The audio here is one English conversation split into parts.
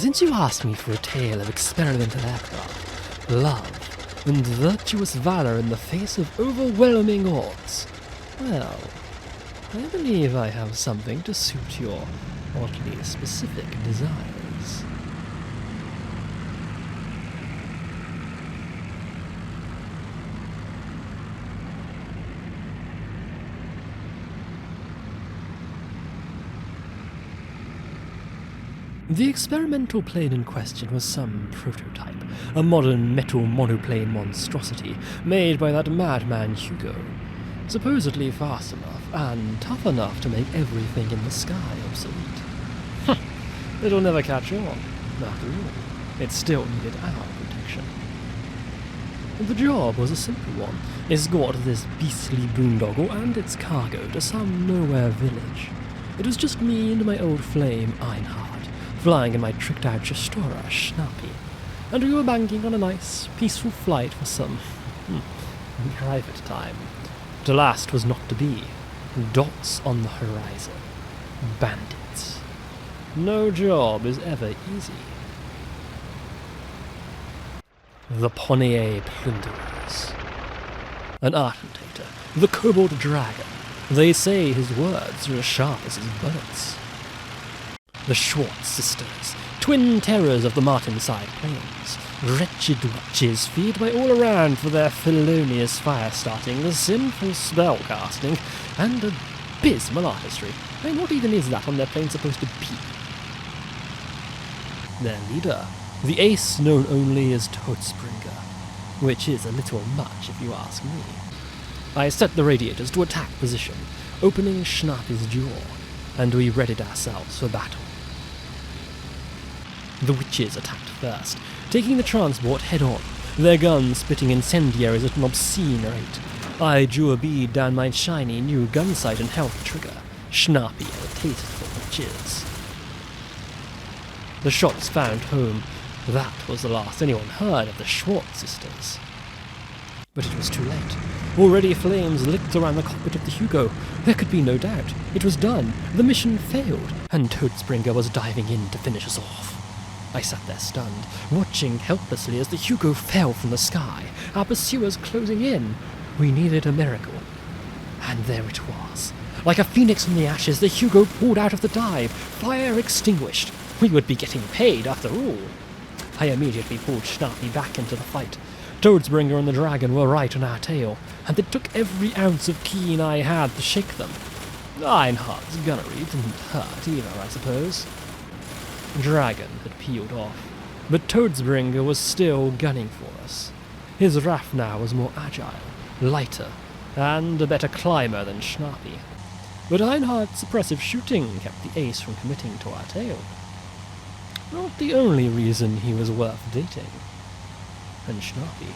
Since you asked me for a tale of experimental aircraft, love, and virtuous valor in the face of overwhelming odds, well, I believe I have something to suit your oddly specific desires. The experimental plane in question was some prototype, a modern metal monoplane monstrosity made by that madman Hugo, supposedly fast enough and tough enough to make everything in the sky obsolete. It'll never catch on, after all. It still needed our protection. The job was a simple one: escort this beastly boondoggle and its cargo to some nowhere village. It was just me and my old flame, Einhard, flying in my tricked-out Gestora, Schnappi, and we were banking on a nice, peaceful flight for some private time. The last was not to be. Dots on the horizon. Bandits. No job is ever easy. The PONNIER plunderers. An attentator. The kobold dragon. They say his words are as sharp as his bullets. The Schwartz sisters, twin terrors of the Martinside Plains, wretched witches feed by all around for their felonious fire-starting, sinful spell-casting, and abysmal artistry. I mean, what even is that on their plane supposed to be? Their leader, the ace known only as Todesbringer, which is a little much if you ask me. I set the radiators to attack position, opening Schnappi's jaw, and we readied ourselves for battle. The witches attacked first, taking the transport head-on, their guns spitting incendiaries at an obscene rate. I drew a bead down my shiny new gun sight and held the trigger. Schnappi had a taste for witches. The shots found home. That was the last anyone heard of the Schwartz sisters. But it was too late. Already flames licked around the cockpit of the Hugo. There could be no doubt. It was done. The mission failed, and Todesbringer was diving in to finish us off. I sat there stunned, watching helplessly as the Hugo fell from the sky, our pursuers closing in. We needed a miracle. And there it was. Like a phoenix from the ashes, the Hugo pulled out of the dive, fire extinguished. We would be getting paid after all. I immediately pulled Schnappi back into the fight. Todesbringer and the dragon were right on our tail, and it took every ounce of keen I had to shake them. Einhard's gunnery didn't hurt either, I suppose. Dragon had peeled off, but Todesbringer was still gunning for us. His raft now was more agile, lighter, and a better climber than Schnappi. But Einhard's suppressive shooting kept the ace from committing to our tail. Not the only reason he was worth dating. And Schnappi,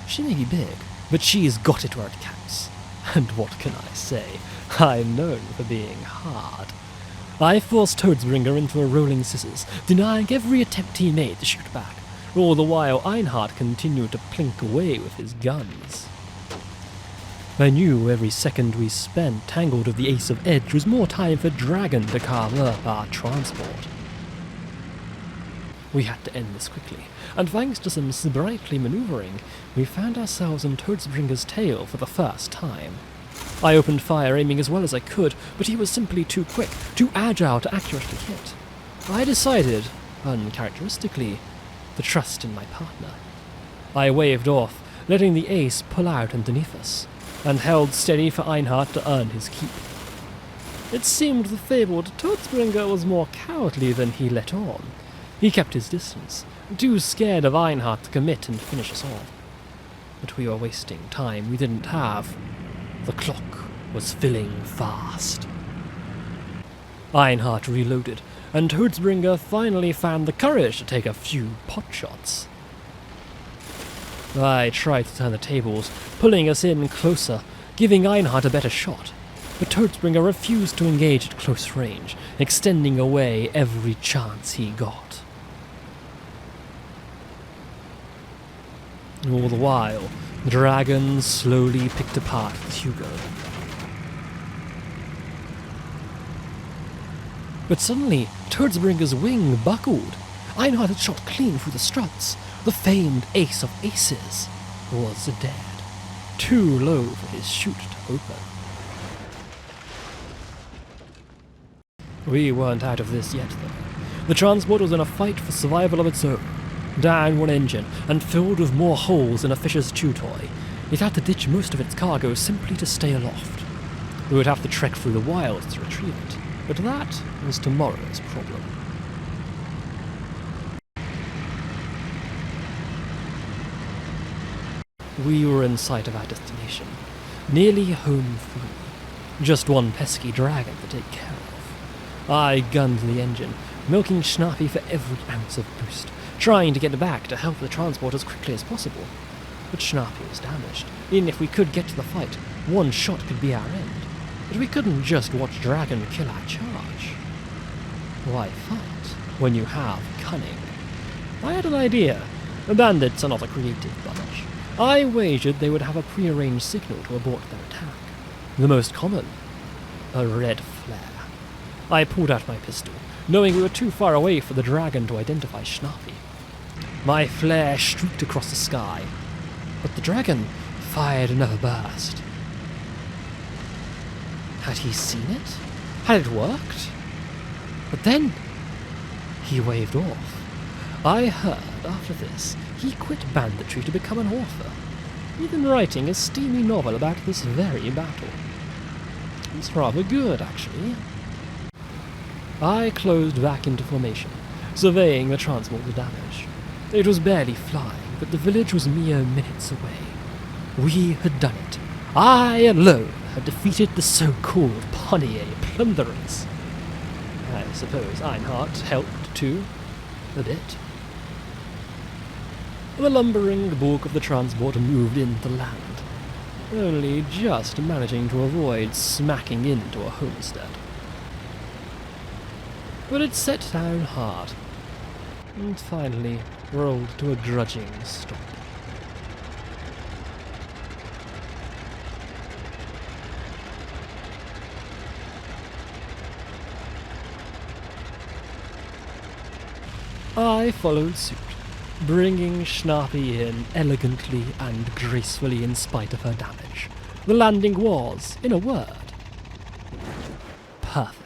she may be big, but she's got it where it counts. And what can I say? I'm known for being hard. I forced Todesbringer into a rolling scissors, denying every attempt he made to shoot back, all the while Einhard continued to plink away with his guns. I knew every second we spent tangled with the Ace of Edge was more time for Dragon to carve up our transport. We had to end this quickly, and thanks to some sprightly manoeuvring, we found ourselves on Todesbringer's tail for the first time. I opened fire, aiming as well as I could, but he was simply too quick, too agile to accurately hit. I decided, uncharacteristically, to trust in my partner. I waved off, letting the ace pull out underneath us, and held steady for Einhard to earn his keep. It seemed the fabled Todesbringer was more cowardly than he let on. He kept his distance, too scared of Einhard to commit and finish us off. But we were wasting time we didn't have. The clock was filling fast. Einhard reloaded, and Todesbringer finally found the courage to take a few potshots. I tried to turn the tables, pulling us in closer, giving Einhard a better shot, but Todesbringer refused to engage at close range, extending away every chance he got. All the while, the dragon slowly picked apart the Hugo. But suddenly, Todesbringer's wing buckled. Einhard had shot clean through the struts. The famed ace of aces was dead. Too low for his chute to open. We weren't out of this yet, though. The transport was in a fight for survival of its own. Down one engine, and filled with more holes than a fisher's chew toy, it had to ditch most of its cargo simply to stay aloft. We would have to trek through the wilds to retrieve it, but that was tomorrow's problem. We were in sight of our destination, nearly home free. Just one pesky dragon to take care of. I gunned the engine, milking Schnappi for every ounce of boost, trying to get back to help the transport as quickly as possible. But Schnappi was damaged. Even if we could get to the fight, one shot could be our end. But we couldn't just watch Dragon kill our charge. Why fight when you have cunning? I had an idea. The bandits are not a creative bunch. I wagered they would have a prearranged signal to abort their attack. The most common, a red flare. I pulled out my pistol, knowing we were too far away for the dragon to identify Schnappi. My flare streaked across the sky, but the dragon fired another burst. Had he seen it? Had it worked? But then he waved off. I heard after this he quit banditry to become an author, even writing a steamy novel about this very battle. It's rather good, actually. I closed back into formation, surveying the transport's damage. It was barely flying, but the village was mere minutes away. We had done it. I alone had defeated the so-called PONNIER plunderers. I suppose Einhard helped too, a bit. The lumbering bulk of the transport moved into land, only just managing to avoid smacking into a homestead. But it set down hard, and finally rolled to a grudging stop. I followed suit, bringing Schnappi in elegantly and gracefully in spite of her damage. The landing was, in a word, perfect.